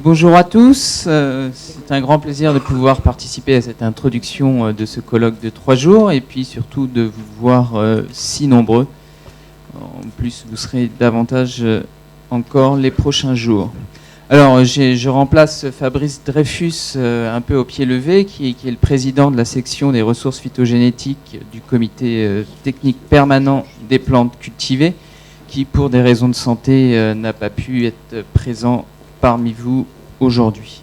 Bonjour à tous, c'est un grand plaisir de pouvoir participer à cette introduction de ce colloque de 3 jours et puis surtout de vous voir si nombreux. En plus, vous serez davantage encore les prochains jours. Alors, je remplace Fabrice Dreyfus un peu au pied levé, qui est le président de la section des ressources phytogénétiques du comité technique permanent des plantes cultivées, qui, pour des raisons de santé, n'a pas pu être présent parmi vous aujourd'hui.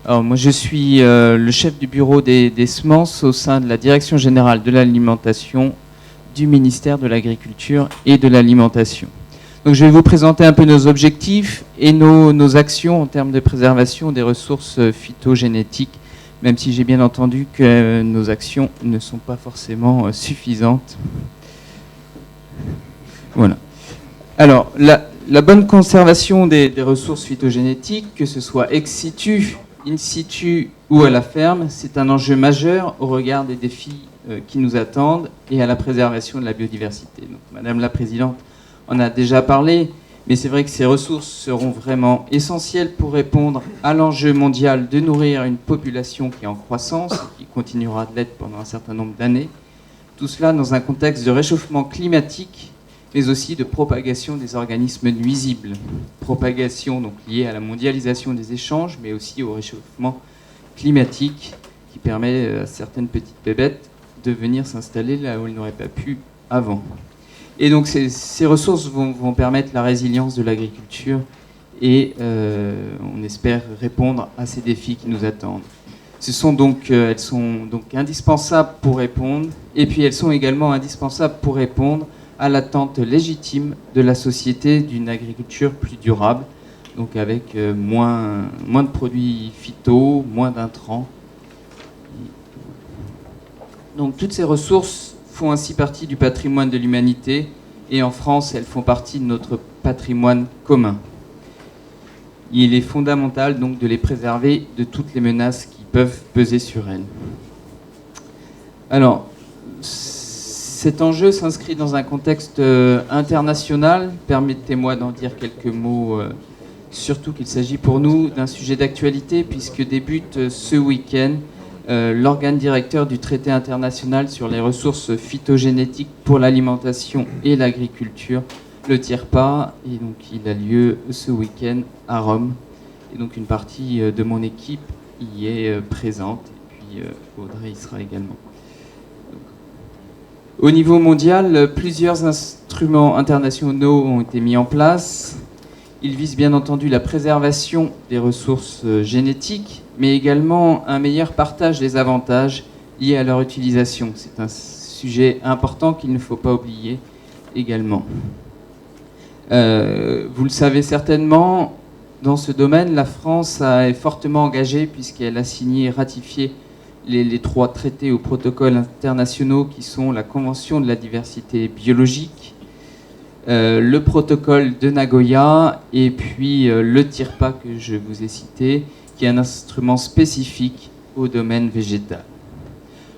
Alors, moi, je suis le chef du bureau des semences au sein de la Direction générale de l'alimentation du ministère de l'Agriculture et de l'Alimentation. Donc, je vais vous présenter un peu nos objectifs et nos actions en termes de préservation des ressources phytogénétiques, même si j'ai bien entendu que nos actions ne sont pas forcément suffisantes. Voilà. Alors, la bonne conservation des ressources phytogénétiques, que ce soit ex situ, in situ ou à la ferme, c'est un enjeu majeur au regard des défis qui nous attendent et à la préservation de la biodiversité. Donc, Madame la Présidente en a déjà parlé, mais c'est vrai que ces ressources seront vraiment essentielles pour répondre à l'enjeu mondial de nourrir une population qui est en croissance et qui continuera de l'être pendant un certain nombre d'années. Tout cela dans un contexte de réchauffement climatique, mais aussi de propagation des organismes nuisibles. Propagation donc liée à la mondialisation des échanges, mais aussi au réchauffement climatique qui permet à certaines petites bébêtes de venir s'installer là où elles n'auraient pas pu avant. Et donc ces ressources vont permettre la résilience de l'agriculture et on espère répondre à ces défis qui nous attendent. Elles sont donc indispensables pour répondre, et puis elles sont également indispensables pour répondre à l'attente légitime de la société d'une agriculture plus durable, donc avec moins de produits phyto, moins d'intrants. Donc toutes ces ressources font ainsi partie du patrimoine de l'humanité, et en France, elles font partie de notre patrimoine commun. Il est fondamental donc de les préserver de toutes les menaces qui peuvent peser sur elles. Alors, cet enjeu s'inscrit dans un contexte international. Permettez-moi d'en dire quelques mots, surtout qu'il s'agit pour nous d'un sujet d'actualité, puisque débute ce week-end l'organe directeur du traité international sur les ressources phytogénétiques pour l'alimentation et l'agriculture, le TIRPA, et donc il a lieu ce week-end à Rome. Et donc une partie de mon équipe y est présente, et puis Audrey y sera également. Au niveau mondial, plusieurs instruments internationaux ont été mis en place. Ils visent bien entendu la préservation des ressources génétiques, mais également un meilleur partage des avantages liés à leur utilisation. C'est un sujet important qu'il ne faut pas oublier également. Vous le savez certainement, dans ce domaine, la France est fortement engagée puisqu'elle a signé et ratifié les 3 traités ou protocoles internationaux qui sont la Convention de la diversité biologique, le protocole de Nagoya et puis le TIRPA que je vous ai cité, qui est un instrument spécifique au domaine végétal.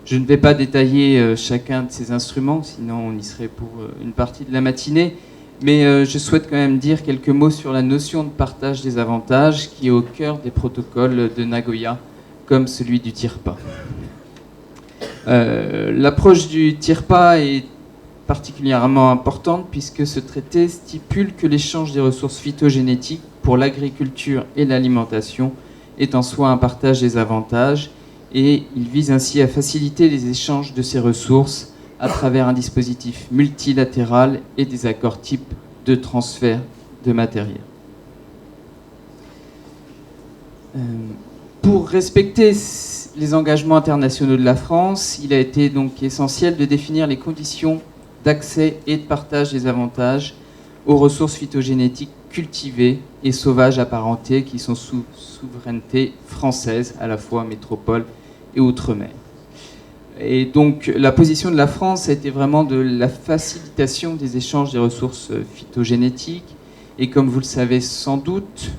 Je ne vais pas détailler chacun de ces instruments, sinon on y serait pour une partie de la matinée, mais je souhaite quand même dire quelques mots sur la notion de partage des avantages qui est au cœur des protocoles de Nagoya, comme celui du TIRPA. L'approche du TIRPA est particulièrement importante puisque ce traité stipule que l'échange des ressources phytogénétiques pour l'agriculture et l'alimentation est en soi un partage des avantages, et il vise ainsi à faciliter les échanges de ces ressources à travers un dispositif multilatéral et des accords types de transfert de matériel. Pour respecter les engagements internationaux de la France, il a été donc essentiel de définir les conditions d'accès et de partage des avantages aux ressources phytogénétiques cultivées et sauvages apparentées qui sont sous souveraineté française, à la fois métropole et outre-mer. Et donc la position de la France a été vraiment de la facilitation des échanges des ressources phytogénétiques, et comme vous le savez sans doute,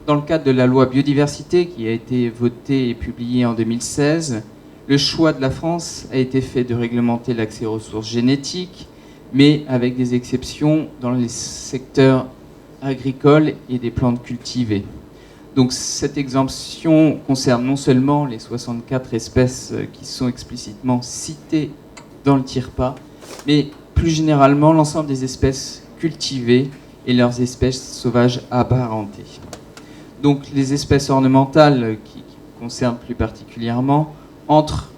dans le cadre de la loi biodiversité qui a été votée et publiée en 2016, le choix de la France a été fait de réglementer l'accès aux ressources génétiques, mais avec des exceptions dans les secteurs agricoles et des plantes cultivées. Donc cette exemption concerne non seulement les 64 espèces qui sont explicitement citées dans le TIRPA, mais plus généralement l'ensemble des espèces cultivées et leurs espèces sauvages apparentées. Donc les espèces ornementales qui concernent plus particulièrement entrent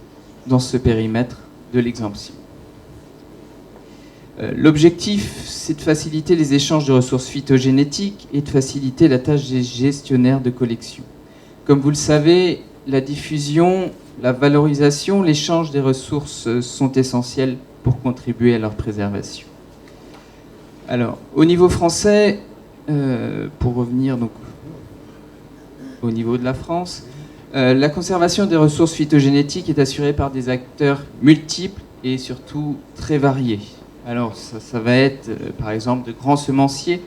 dans ce périmètre de l'exemption. L'objectif, c'est de faciliter les échanges de ressources phytogénétiques et de faciliter la tâche des gestionnaires de collection. Comme vous le savez, la diffusion, la valorisation, l'échange des ressources sont essentiels pour contribuer à leur préservation. Alors, au niveau français, pour revenir donc au niveau de la France, la conservation des ressources phytogénétiques est assurée par des acteurs multiples et surtout très variés. Alors, ça va être, par exemple, de grands semenciers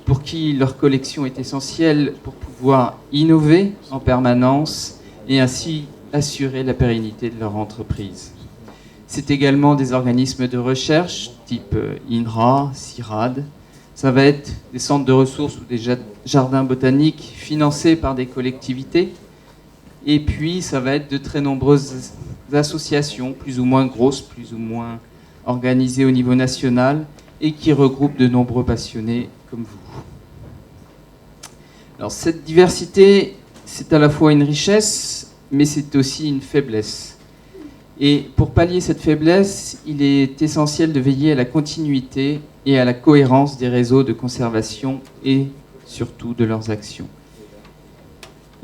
pour qui leur collection est essentielle pour pouvoir innover en permanence et ainsi assurer la pérennité de leur entreprise. C'est également des organismes de recherche type INRA, CIRAD. Ça va être des centres de ressources ou des jardins botaniques financés par des collectivités. Et puis, ça va être de très nombreuses associations, plus ou moins grosses, plus ou moins organisées au niveau national et qui regroupent de nombreux passionnés comme vous. Alors, cette diversité, c'est à la fois une richesse, mais c'est aussi une faiblesse. Et pour pallier cette faiblesse, il est essentiel de veiller à la continuité et à la cohérence des réseaux de conservation et surtout de leurs actions.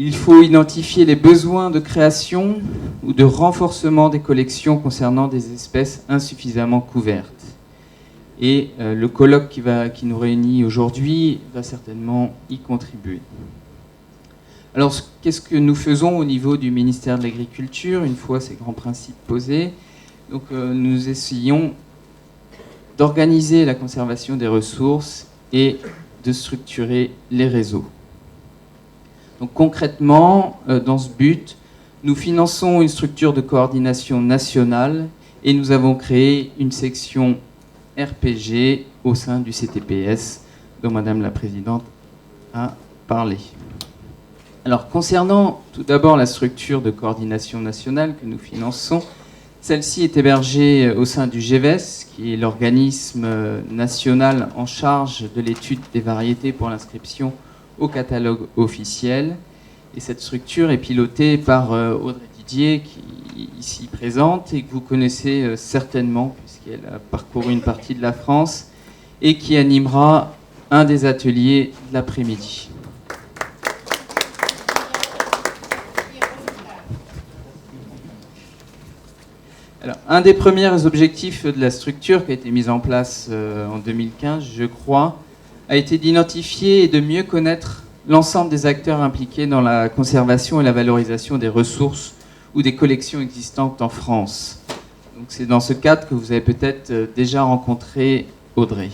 Il faut identifier les besoins de création ou de renforcement des collections concernant des espèces insuffisamment couvertes. Et le colloque qui nous réunit aujourd'hui va certainement y contribuer. Alors, qu'est-ce que nous faisons au niveau du ministère de l'Agriculture, une fois ces grands principes posés? Donc, nous essayons d'organiser la conservation des ressources et de structurer les réseaux. Donc concrètement, dans ce but, nous finançons une structure de coordination nationale et nous avons créé une section RPG au sein du CTPS, dont Madame la Présidente a parlé. Alors concernant tout d'abord la structure de coordination nationale que nous finançons, celle-ci est hébergée au sein du GEVES, qui est l'organisme national en charge de l'étude des variétés pour l'inscription au catalogue officiel. Et cette structure est pilotée par Audrey Didier, qui est ici présente et que vous connaissez certainement, puisqu'elle a parcouru une partie de la France, et qui animera un des ateliers de l'après-midi. Alors, un des premiers objectifs de la structure qui a été mise en place en 2015, je crois, a été d'identifier et de mieux connaître l'ensemble des acteurs impliqués dans la conservation et la valorisation des ressources ou des collections existantes en France. Donc c'est dans ce cadre que vous avez peut-être déjà rencontré Audrey.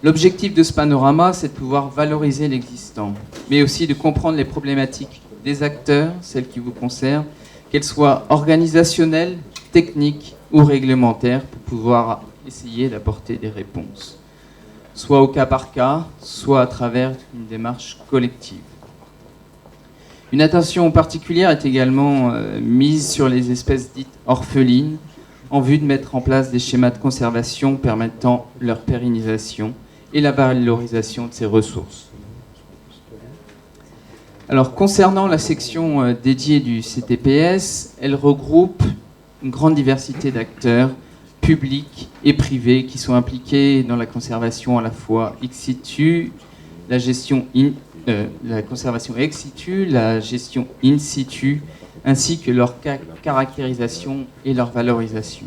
L'objectif de ce panorama, c'est de pouvoir valoriser l'existant, mais aussi de comprendre les problématiques des acteurs, celles qui vous concernent, qu'elles soient organisationnelles, techniques ou réglementaires, pour pouvoir essayer d'apporter des réponses, soit au cas par cas, soit à travers une démarche collective. Une attention particulière est également mise sur les espèces dites orphelines, en vue de mettre en place des schémas de conservation permettant leur pérennisation et la valorisation de ces ressources. Alors, concernant la section dédiée du CTPS, elle regroupe une grande diversité d'acteurs, publics et privés, qui sont impliqués dans la conservation à la fois ex situ, la conservation ex situ, la gestion in situ, ainsi que leur caractérisation et leur valorisation.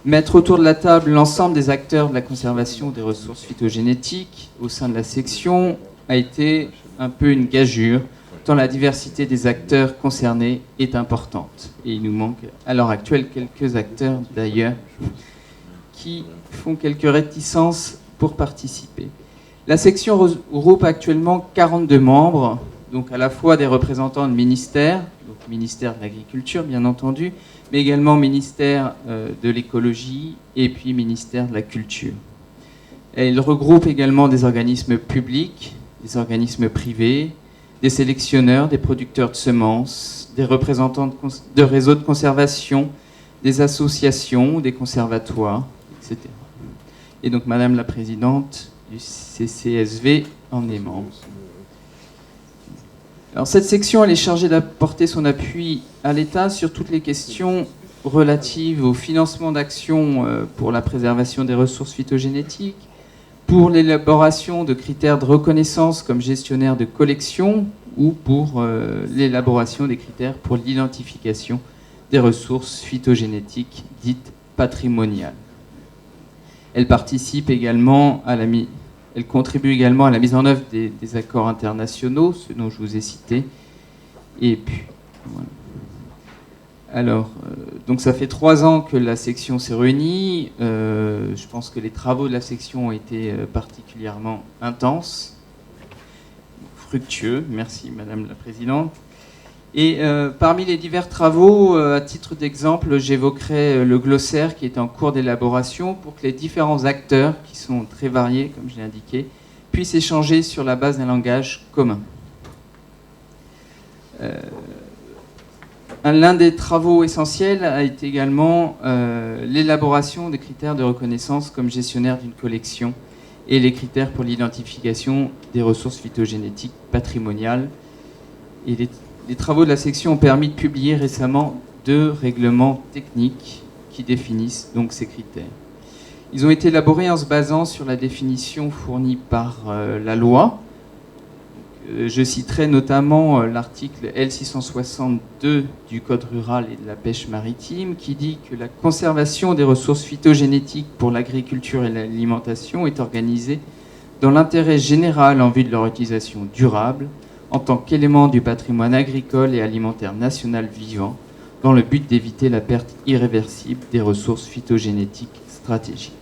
Mettre autour de la table l'ensemble des acteurs de la conservation des ressources phytogénétiques au sein de la section a été un peu une gageure, tant la diversité des acteurs concernés est importante. Et il nous manque à l'heure actuelle quelques acteurs d'ailleurs qui font quelques réticences pour participer. La section regroupe actuellement 42 membres, donc à la fois des représentants de ministères, donc ministère de l'Agriculture bien entendu, mais également ministère de l'Écologie et puis ministère de la Culture. Elle regroupe également des organismes publics, des organismes privés, des sélectionneurs, des producteurs de semences, des représentants de réseaux de conservation, des associations, des conservatoires, etc. Et donc Madame la Présidente du CCSV en est membre. Alors cette section, elle est chargée d'apporter son appui à l'État sur toutes les questions relatives au financement d'actions pour la préservation des ressources phytogénétiques, pour l'élaboration de critères de reconnaissance comme gestionnaire de collection ou pour l'élaboration des critères pour l'identification des ressources phytogénétiques dites patrimoniales. Elle participe également à elle contribue également à la mise en œuvre des accords internationaux, ceux dont je vous ai cité. Et puis, voilà. Alors, donc ça fait 3 ans que la section s'est réunie. Je pense que les travaux de la section ont été particulièrement intenses, fructueux. Merci, Madame la Présidente. Et parmi les divers travaux, à titre d'exemple, j'évoquerai le glossaire qui est en cours d'élaboration pour que les différents acteurs, qui sont très variés, comme je l'ai indiqué, puissent échanger sur la base d'un langage commun. L'un des travaux essentiels a été également l'élaboration des critères de reconnaissance comme gestionnaire d'une collection et les critères pour l'identification des ressources phytogénétiques patrimoniales. Et les travaux de la section ont permis de publier récemment 2 règlements techniques qui définissent donc ces critères. Ils ont été élaborés en se basant sur la définition fournie par la loi. Je citerai notamment l'article L662 du Code rural et de la pêche maritime qui dit que la conservation des ressources phytogénétiques pour l'agriculture et l'alimentation est organisée dans l'intérêt général en vue de leur utilisation durable en tant qu'élément du patrimoine agricole et alimentaire national vivant dans le but d'éviter la perte irréversible des ressources phytogénétiques stratégiques.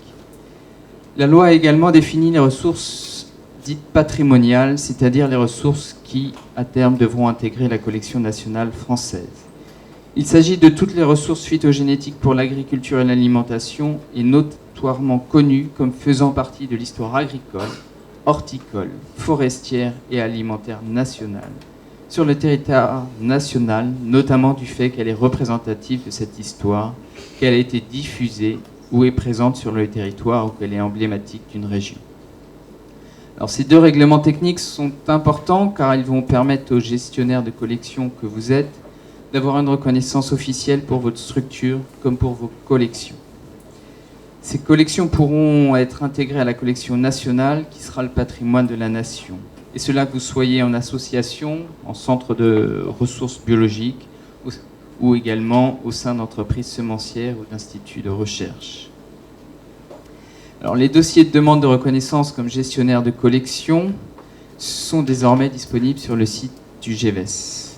La loi a également défini les ressources dites patrimoniales, c'est-à-dire les ressources qui, à terme, devront intégrer la collection nationale française. Il s'agit de toutes les ressources phytogénétiques pour l'agriculture et l'alimentation et notoirement connues comme faisant partie de l'histoire agricole, horticole, forestière et alimentaire nationale, sur le territoire national, notamment du fait qu'elle est représentative de cette histoire, qu'elle a été diffusée ou est présente sur le territoire ou qu'elle est emblématique d'une région. Alors, ces 2 règlements techniques sont importants car ils vont permettre aux gestionnaires de collection que vous êtes d'avoir une reconnaissance officielle pour votre structure comme pour vos collections. Ces collections pourront être intégrées à la collection nationale qui sera le patrimoine de la nation. Et cela que vous soyez en association, en centre de ressources biologiques ou également au sein d'entreprises semencières ou d'instituts de recherche. Alors, les dossiers de demande de reconnaissance comme gestionnaire de collection sont désormais disponibles sur le site du GEVES.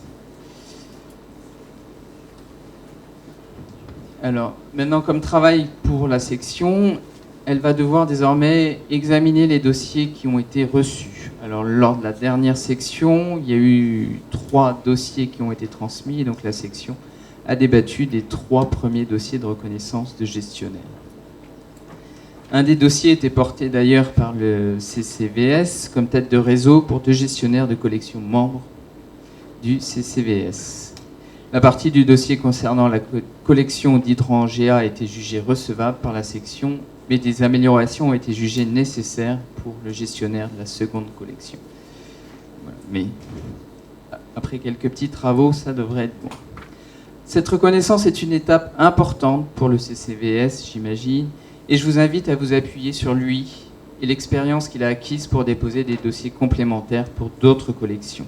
Alors, maintenant, comme travail pour la section, elle va devoir désormais examiner les dossiers qui ont été reçus. Alors, lors de la dernière section, il y a eu 3 dossiers qui ont été transmis, et donc la section a débattu des 3 premiers dossiers de reconnaissance de gestionnaire. Un des dossiers était porté d'ailleurs par le CCVS comme tête de réseau pour 2 gestionnaires de collection membres du CCVS. La partie du dossier concernant la collection d'Hydro-Angea a été jugée recevable par la section, mais des améliorations ont été jugées nécessaires pour le gestionnaire de la seconde collection. Voilà. Mais après quelques petits travaux, ça devrait être bon. Cette reconnaissance est une étape importante pour le CCVS, j'imagine, et je vous invite à vous appuyer sur lui et l'expérience qu'il a acquise pour déposer des dossiers complémentaires pour d'autres collections.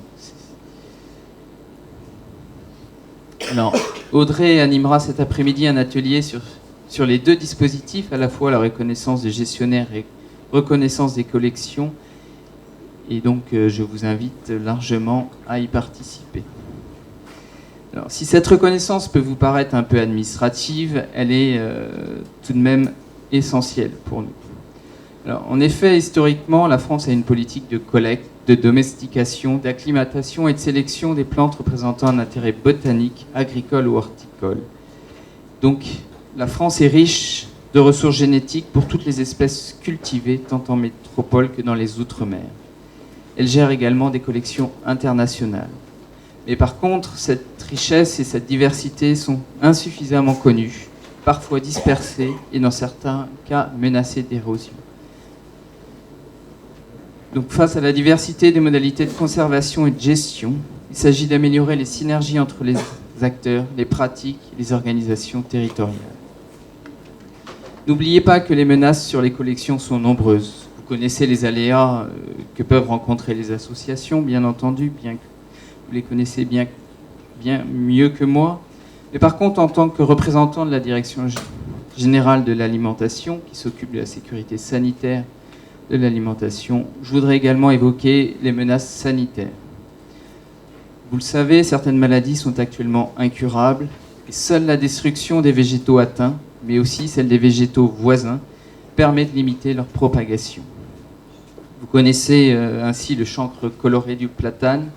Alors, Audrey animera cet après-midi un atelier sur les 2 dispositifs, à la fois la reconnaissance des gestionnaires et reconnaissance des collections. Et donc, je vous invite largement à y participer. Alors, si cette reconnaissance peut vous paraître un peu administrative, elle est tout de même essentielle pour nous. Alors, en effet, historiquement, la France a une politique de collecte, de domestication, d'acclimatation et de sélection des plantes représentant un intérêt botanique, agricole ou horticole. Donc, la France est riche de ressources génétiques pour toutes les espèces cultivées, tant en métropole que dans les outre-mer. Elle gère également des collections internationales. Mais par contre, cette richesse et cette diversité sont insuffisamment connues, parfois dispersées et dans certains cas menacées d'érosion. Donc face à la diversité des modalités de conservation et de gestion, il s'agit d'améliorer les synergies entre les acteurs, les pratiques et les organisations territoriales. N'oubliez pas que les menaces sur les collections sont nombreuses. Vous connaissez les aléas que peuvent rencontrer les associations, bien entendu, bien que vous les connaissez bien mieux que moi. Mais par contre, en tant que représentant de la Direction générale de l'alimentation, qui s'occupe de la sécurité sanitaire de l'alimentation, je voudrais également évoquer les menaces sanitaires. Vous le savez, certaines maladies sont actuellement incurables et seule la destruction des végétaux atteints, mais aussi celle des végétaux voisins, permet de limiter leur propagation. Vous connaissez ainsi le chancre coloré du platane,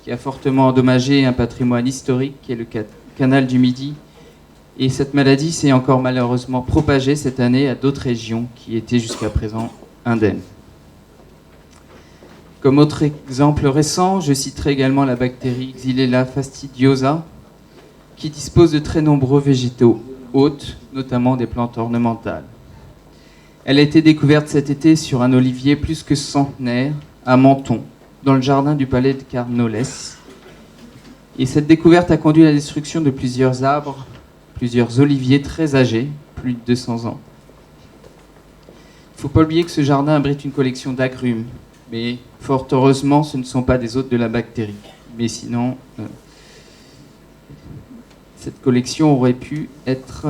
qui a fortement endommagé un patrimoine historique qui est le canal du Midi. Et cette maladie s'est encore malheureusement propagée cette année à d'autres régions qui étaient jusqu'à présent indemnes. Comme autre exemple récent, je citerai également la bactérie Xylella fastidiosa, qui dispose de très nombreux végétaux hôtes, notamment des plantes ornementales. Elle a été découverte cet été sur un olivier plus que centenaire à Menton, dans le jardin du palais de Carnioles. Et cette découverte a conduit à la destruction de plusieurs arbres, plusieurs oliviers très âgés, plus de 200 ans. Il ne faut pas oublier que ce jardin abrite une collection d'agrumes, mais fort heureusement, ce ne sont pas des hôtes de la bactérie. Mais sinon, cette collection aurait pu être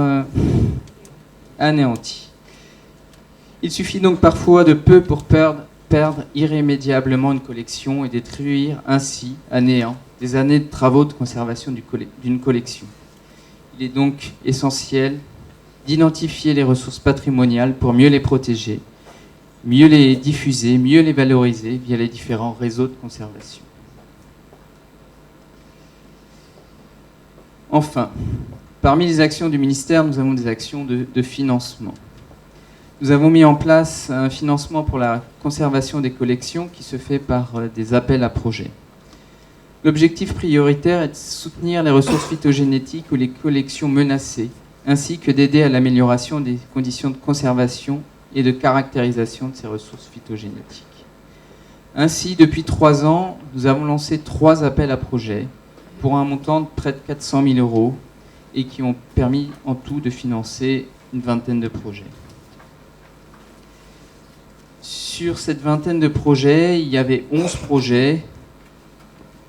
anéantie. Il suffit donc parfois de peu pour perdre irrémédiablement une collection et détruire ainsi à néant des années de travaux de conservation d'une collection. Il est donc essentiel d'identifier les ressources patrimoniales pour mieux les protéger, mieux les diffuser, mieux les valoriser via les différents réseaux de conservation. Enfin, parmi les actions du ministère, nous avons des actions de financement. Nous avons mis en place un financement pour la conservation des collections qui se fait par des appels à projets. L'objectif prioritaire est de soutenir les ressources phytogénétiques ou les collections menacées, ainsi que d'aider à l'amélioration des conditions de conservation et de caractérisation de ces ressources phytogénétiques. Ainsi, depuis 3 ans, nous avons lancé 3 appels à projets pour un montant de près de 400 000 € et qui ont permis en tout de financer une vingtaine de projets. Sur cette vingtaine de projets, il y avait 11 projets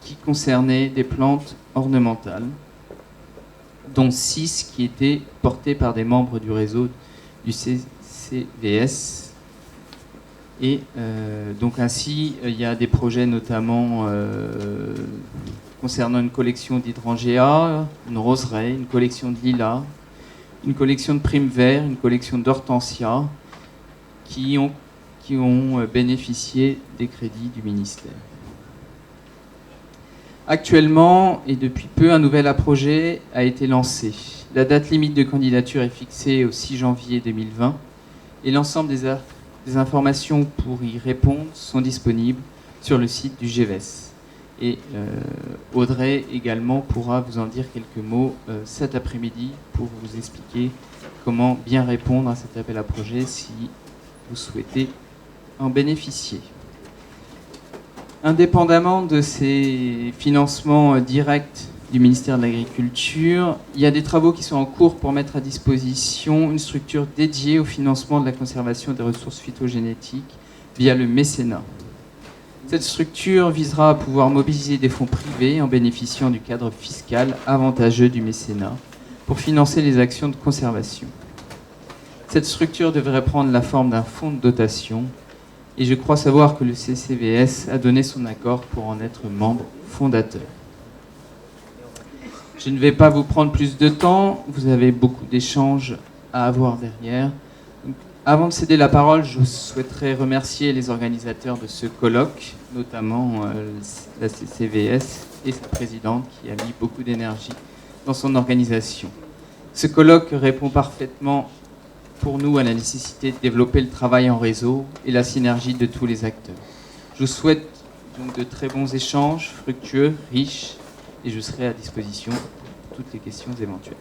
qui concernaient des plantes ornementales, dont 6 qui étaient portés par des membres du réseau du CCVS. Et donc ainsi, il y a des projets notamment concernant une collection d'hydrangea, une roseraie, une collection de lilas, une collection de primes verts, une collection d'hortensia, qui ont bénéficié des crédits du ministère. Actuellement, et depuis peu, un nouvel projet a été lancé. La date limite de candidature est fixée au 6 janvier 2020 et l'ensemble des informations pour y répondre sont disponibles sur le site du GEVES. Et Audrey également pourra vous en dire quelques mots cet après-midi pour vous expliquer comment bien répondre à cet appel à projet si vous souhaitez en bénéficier. Indépendamment de ces financements directs du ministère de l'Agriculture, il y a des travaux qui sont en cours pour mettre à disposition une structure dédiée au financement de la conservation des ressources phytogénétiques via le mécénat. Cette structure visera à pouvoir mobiliser des fonds privés en bénéficiant du cadre fiscal avantageux du mécénat pour financer les actions de conservation. Cette structure devrait prendre la forme d'un fonds de dotation et je crois savoir que le CCVS a donné son accord pour en être membre fondateur. Je ne vais pas vous prendre plus de temps, vous avez beaucoup d'échanges à avoir derrière. Donc, avant de céder la parole, je souhaiterais remercier les organisateurs de ce colloque, notamment la CCVS et sa présidente qui a mis beaucoup d'énergie dans son organisation. Ce colloque répond parfaitement pour nous à la nécessité de développer le travail en réseau et la synergie de tous les acteurs. Je vous souhaite donc de très bons échanges, fructueux, riches, et je serai à disposition pour toutes les questions éventuelles.